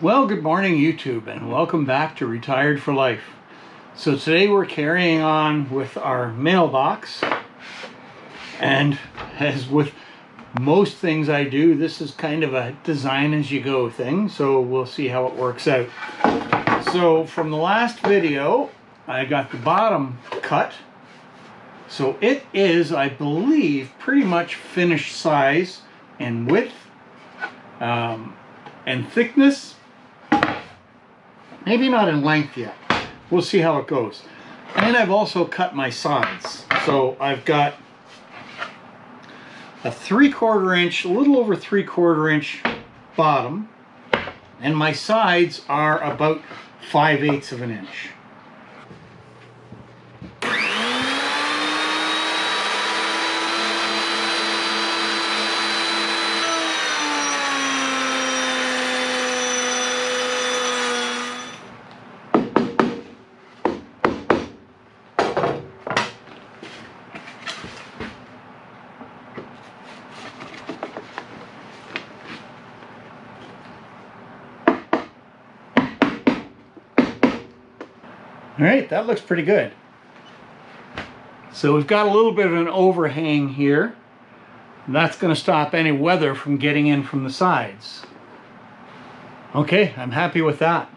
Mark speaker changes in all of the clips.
Speaker 1: Well, good morning YouTube, and welcome back to Retired for Life. So today we're carrying on with our mailbox, and as with most things I do, this is kind of a design as you go thing, so we'll see how it works out. So from the last video I got the bottom cut, so it is, I believe, pretty much finished size and width and thickness. Maybe not in length yet. We'll see how it goes. And I've also cut my sides. So I've got a 3/4 inch, a little over 3/4 inch bottom, and my sides are about 5/8 of an inch. All right, that looks pretty good. So we've got a little bit of an overhang here. That's going to stop any weather from getting in from the sides. Okay, I'm happy with that.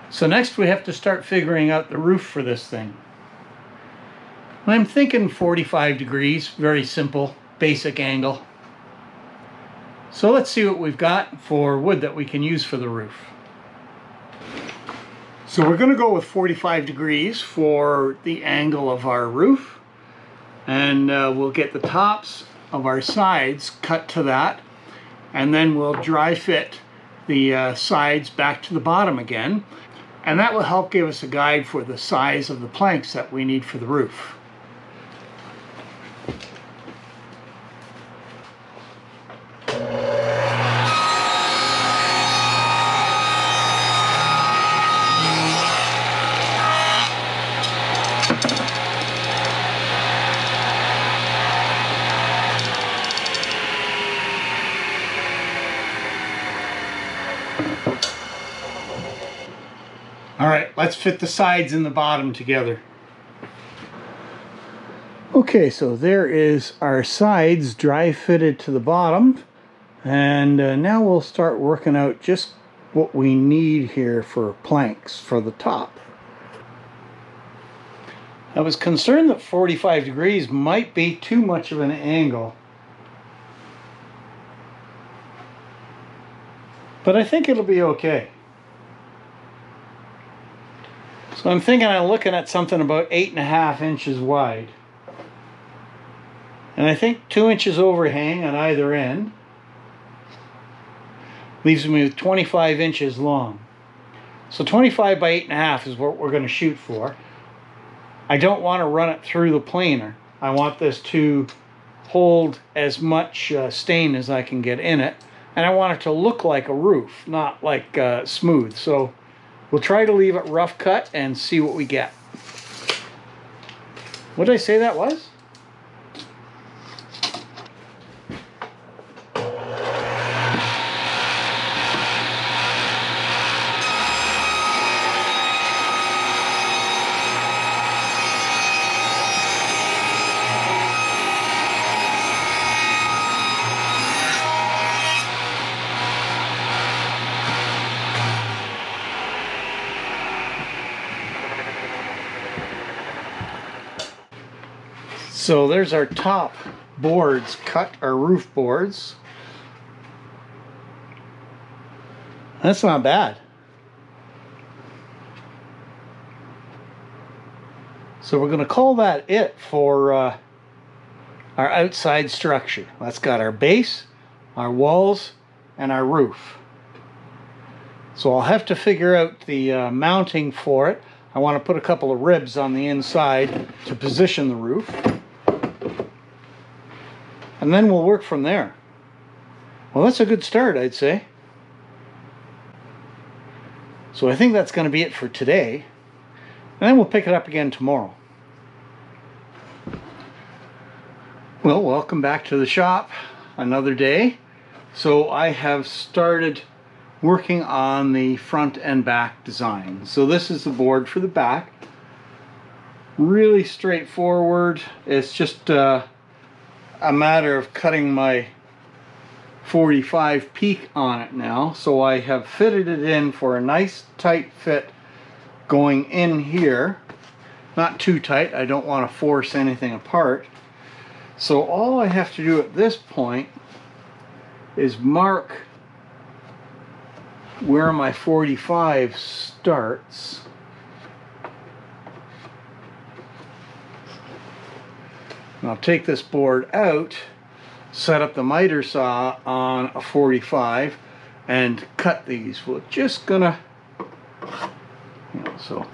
Speaker 1: So next we have to start figuring out the roof for this thing. I'm thinking 45 degrees, very simple, basic angle. So let's see what we've got for wood that we can use for the roof. So we're going to go with 45 degrees for the angle of our roof, and we'll get the tops of our sides cut to that, and then we'll dry fit the sides back to the bottom again, and that will help give us a guide for the size of the planks that we need for the roof. All right, let's fit the sides and the bottom together. Okay, so there is our sides dry fitted to the bottom, and now we'll start working out just what we need here for planks for the top. I was concerned that 45 degrees might be too much of an angle, but I think it'll be okay. So I'm thinking I'm looking at something about 8.5 inches wide. And I think 2 inches overhang on either end leaves me with 25 inches long. So 25 by 8.5 is what we're going to shoot for. I don't want to run it through the planer. I want this to hold as much stain as I can get in it. And I want it to look like a roof, not like smooth. So we'll try to leave it rough cut and see what we get. What did I say that was? So there's our top boards cut, our roof boards. That's not bad. So we're going to call that it for our outside structure. That's got our base, our walls, and our roof. So I'll have to figure out the mounting for it. I want to put a couple of ribs on the inside to position the roof. And then we'll work from there. Well, that's a good start, I'd say. So I think that's going to be it for today. And then we'll pick it up again tomorrow. Well, welcome back to the shop. Another day. So I have started working on the front and back design. So this is the board for the back. Really straightforward. It's just a matter of cutting my 45 peak on it now. So I have fitted it in for a nice tight fit going in here. Not too tight, I don't want to force anything apart. So all I have to do at this point is mark where my 45 starts. And I'll take this board out, set up the miter saw on a 45 and cut these. We're just gonna, so.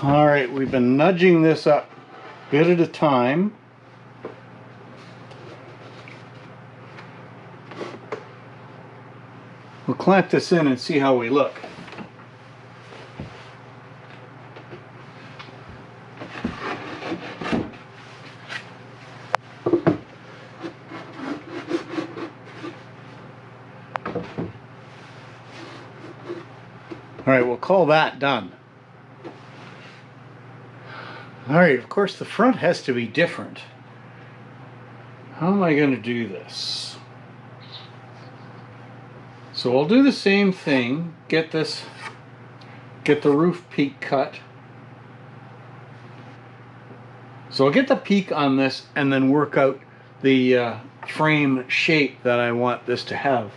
Speaker 1: All right, we've been nudging this up a bit at a time. We'll clamp this in and see how we look. All right, we'll call that done. All right, of course the front has to be different. How am I going to do this? So I'll do the same thing, get the roof peak cut. So I'll get the peak on this and then work out the frame shape that I want this to have.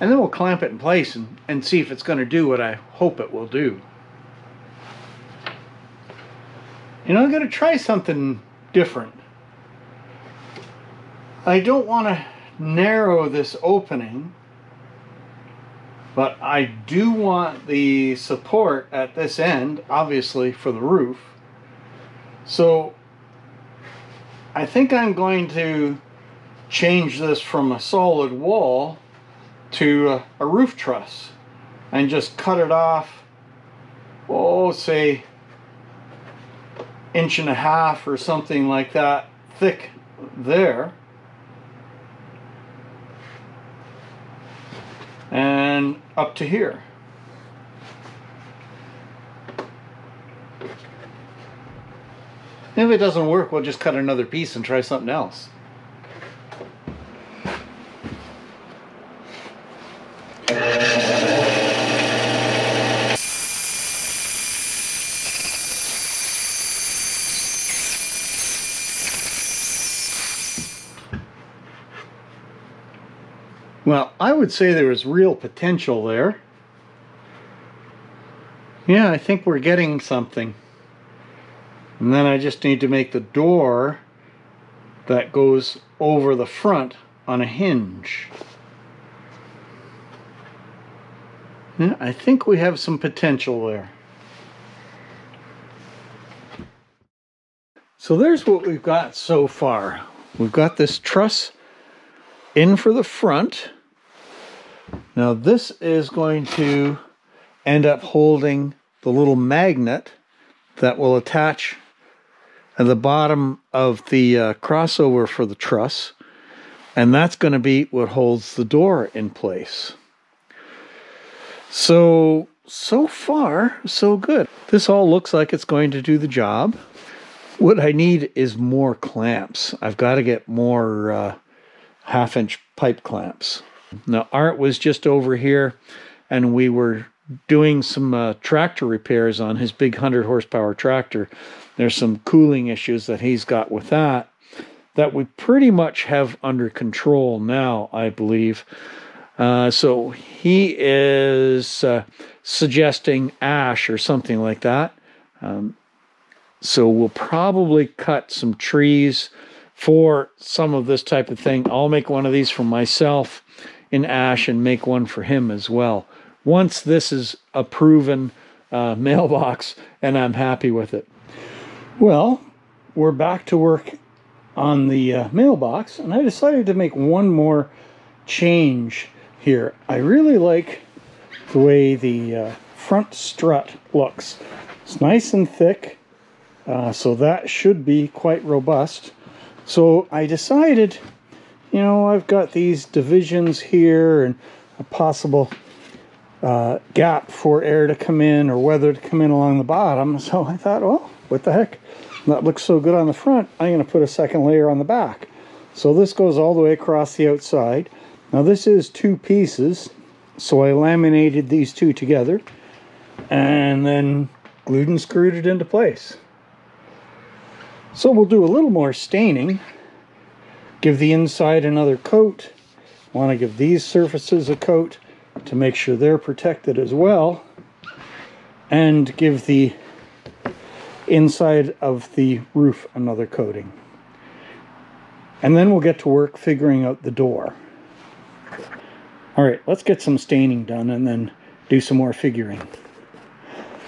Speaker 1: And then we'll clamp it in place and see if it's going to do what I hope it will do. You know, I'm going to try something different. I don't want to narrow this opening, but I do want the support at this end, obviously, for the roof. So I think I'm going to change this from a solid wall to a roof truss and just cut it off, oh, say 1.5 inches or something like that thick there, and up to here. If it doesn't work, we'll just cut another piece and try something else. Well, I would say there was real potential there. Yeah, I think we're getting something. And then I just need to make the door that goes over the front on a hinge. Yeah, I think we have some potential there. So there's what we've got so far. We've got this truss in for the front. Now this is going to end up holding the little magnet that will attach at the bottom of the crossover for the truss, and that's going to be what holds the door in place. So far, so good. This all looks like it's going to do the job. What I need is more clamps. I've got to get more 1/2-inch pipe clamps. Now Art was just over here and we were doing some tractor repairs on his big 100 horsepower tractor. There's some cooling issues that he's got with that we pretty much have under control now, I believe. So he is suggesting ash or something like that. So we'll probably cut some trees for some of this type of thing. I'll make one of these for myself in ash and make one for him as well. Once this is a proven mailbox and I'm happy with it. Well, we're back to work on the mailbox, and I decided to make one more change here. I really like the way the front strut looks. It's nice and thick, so that should be quite robust. So I decided you know, I've got these divisions here and a possible gap for air to come in or weather to come in along the bottom. So I thought, well, what the heck? That looks so good on the front, I'm going to put a second layer on the back. So this goes all the way across the outside. Now this is 2 pieces, so I laminated these 2 together and then glued and screwed it into place. So we'll do a little more staining, give the inside another coat. Want to give these surfaces a coat to make sure they're protected as well, and give the inside of the roof another coating. And then we'll get to work figuring out the door. Alright, let's get some staining done and then do some more figuring.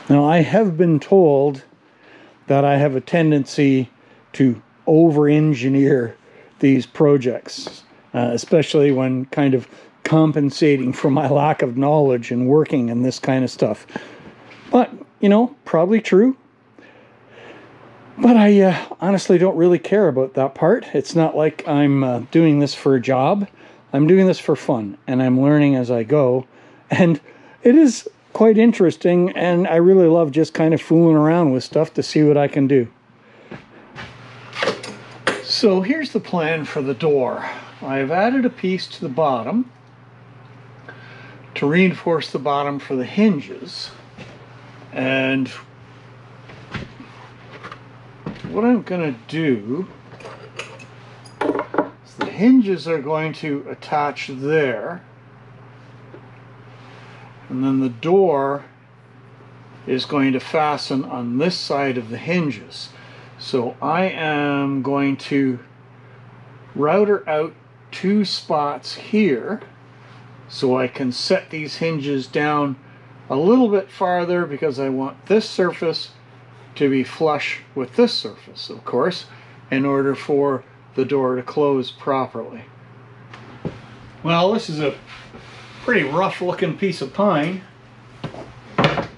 Speaker 1: Now, I have been told that I have a tendency to over-engineer these projects, especially when kind of compensating for my lack of knowledge and working in this kind of stuff. But, you know, probably true. But I honestly don't really care about that part. It's not like I'm doing this for a job. I'm doing this for fun, and I'm learning as I go. And it is quite interesting, and I really love just kind of fooling around with stuff to see what I can do. So here's the plan for the door. I've added a piece to the bottom to reinforce the bottom for the hinges. And what I'm going to do is the hinges are going to attach there, and then the door is going to fasten on this side of the hinges. So I am going to router out 2 spots here so I can set these hinges down a little bit farther, because I want this surface to be flush with this surface, of course, in order for the door to close properly. Well, this is a pretty rough looking piece of pine.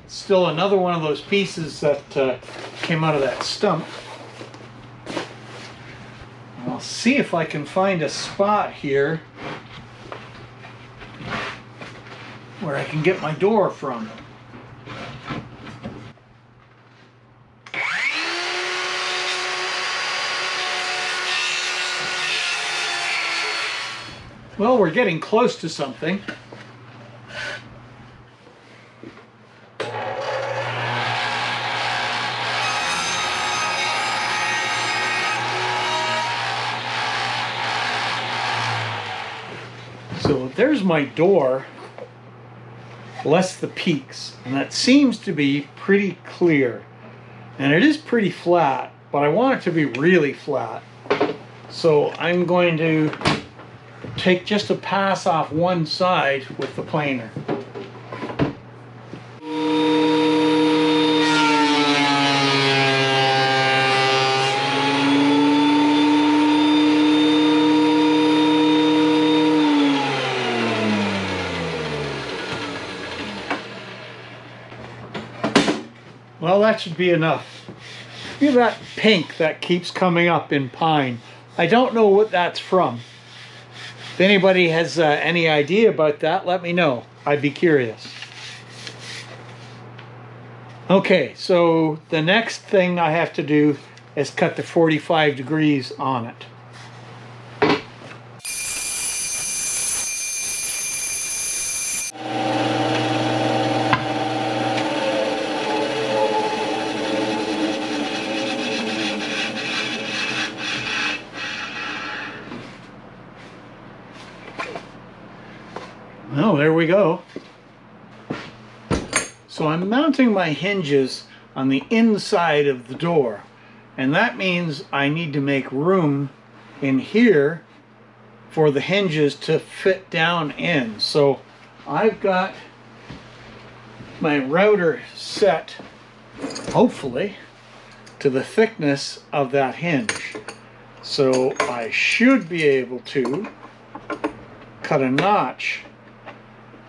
Speaker 1: Still another one of those pieces that came out of that stump. I'll see if I can find a spot here where I can get my door from. Well, we're getting close to something. So there's my door, less the peaks, and that seems to be pretty clear. And it is pretty flat, but I want it to be really flat. So I'm going to take just a pass off one side with the planer. Well, that should be enough. Look at that pink that keeps coming up in pine. I don't know what that's from. If anybody has any idea about that, let me know. I'd be curious. Okay, so the next thing I have to do is cut the 45 degrees on it. Well, there we go. So I'm mounting my hinges on the inside of the door, and that means I need to make room in here for the hinges to fit down in. So I've got my router set, hopefully, to the thickness of that hinge. So I should be able to cut a notch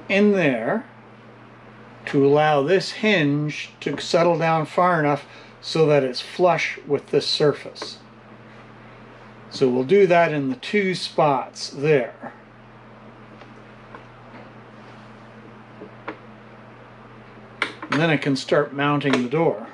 Speaker 1: in there to allow this hinge to settle down far enough so that it's flush with this surface. So we'll do that in the 2 spots there. And then I can start mounting the door.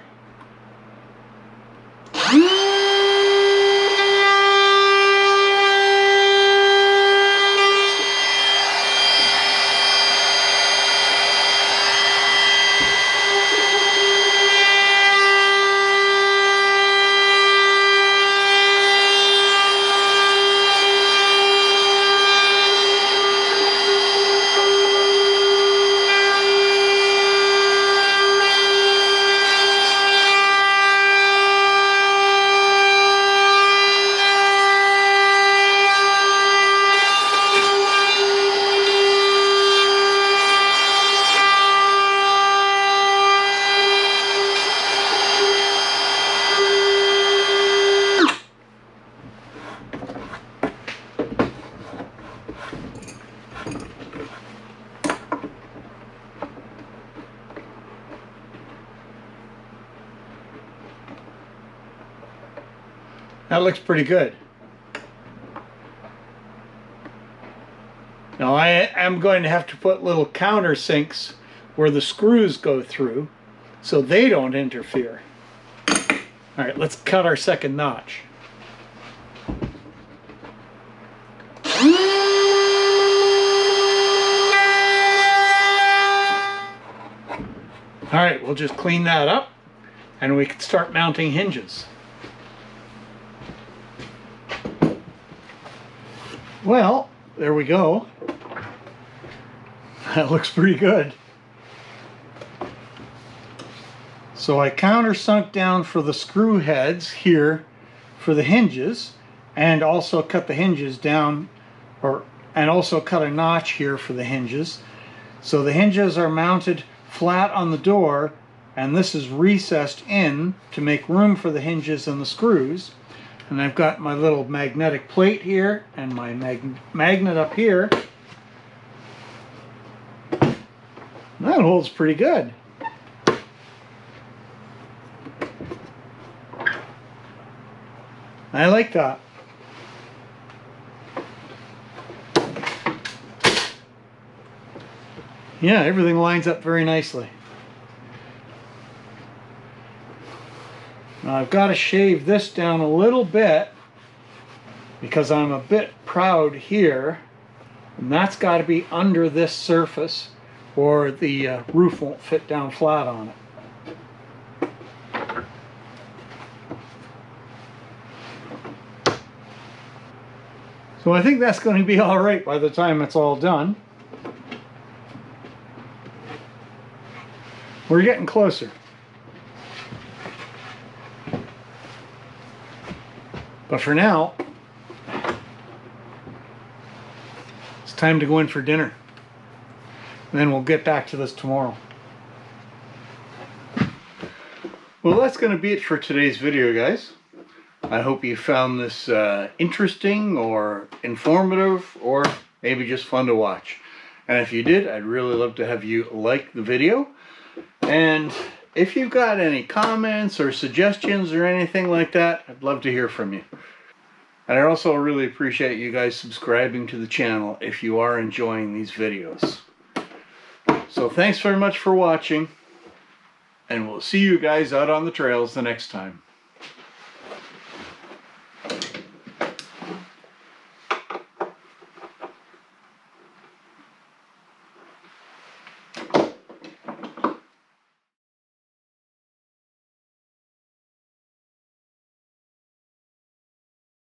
Speaker 1: That looks pretty good. Now I am going to have to put little countersinks where the screws go through so they don't interfere. All right, let's cut our second notch. All right, we'll just clean that up and we can start mounting hinges. Well, there we go. That looks pretty good. So I countersunk down for the screw heads here for the hinges, and also cut the hinges down, and also cut a notch here for the hinges. So the hinges are mounted flat on the door, and this is recessed in to make room for the hinges and the screws. And I've got my little magnetic plate here and my magnet up here. That holds pretty good. I like that. Yeah, everything lines up very nicely. Now I've got to shave this down a little bit because I'm a bit proud here, and that's got to be under this surface or the roof won't fit down flat on it. So I think that's going to be all right by the time it's all done. We're getting closer. But for now, it's time to go in for dinner. And then we'll get back to this tomorrow. Well, that's going to be it for today's video, guys. I hope you found this interesting or informative or maybe just fun to watch. And if you did, I'd really love to have you like the video. And if you've got any comments or suggestions or anything like that, I'd love to hear from you. And I also really appreciate you guys subscribing to the channel if you are enjoying these videos. So thanks very much for watching, and we'll see you guys out on the trails the next time.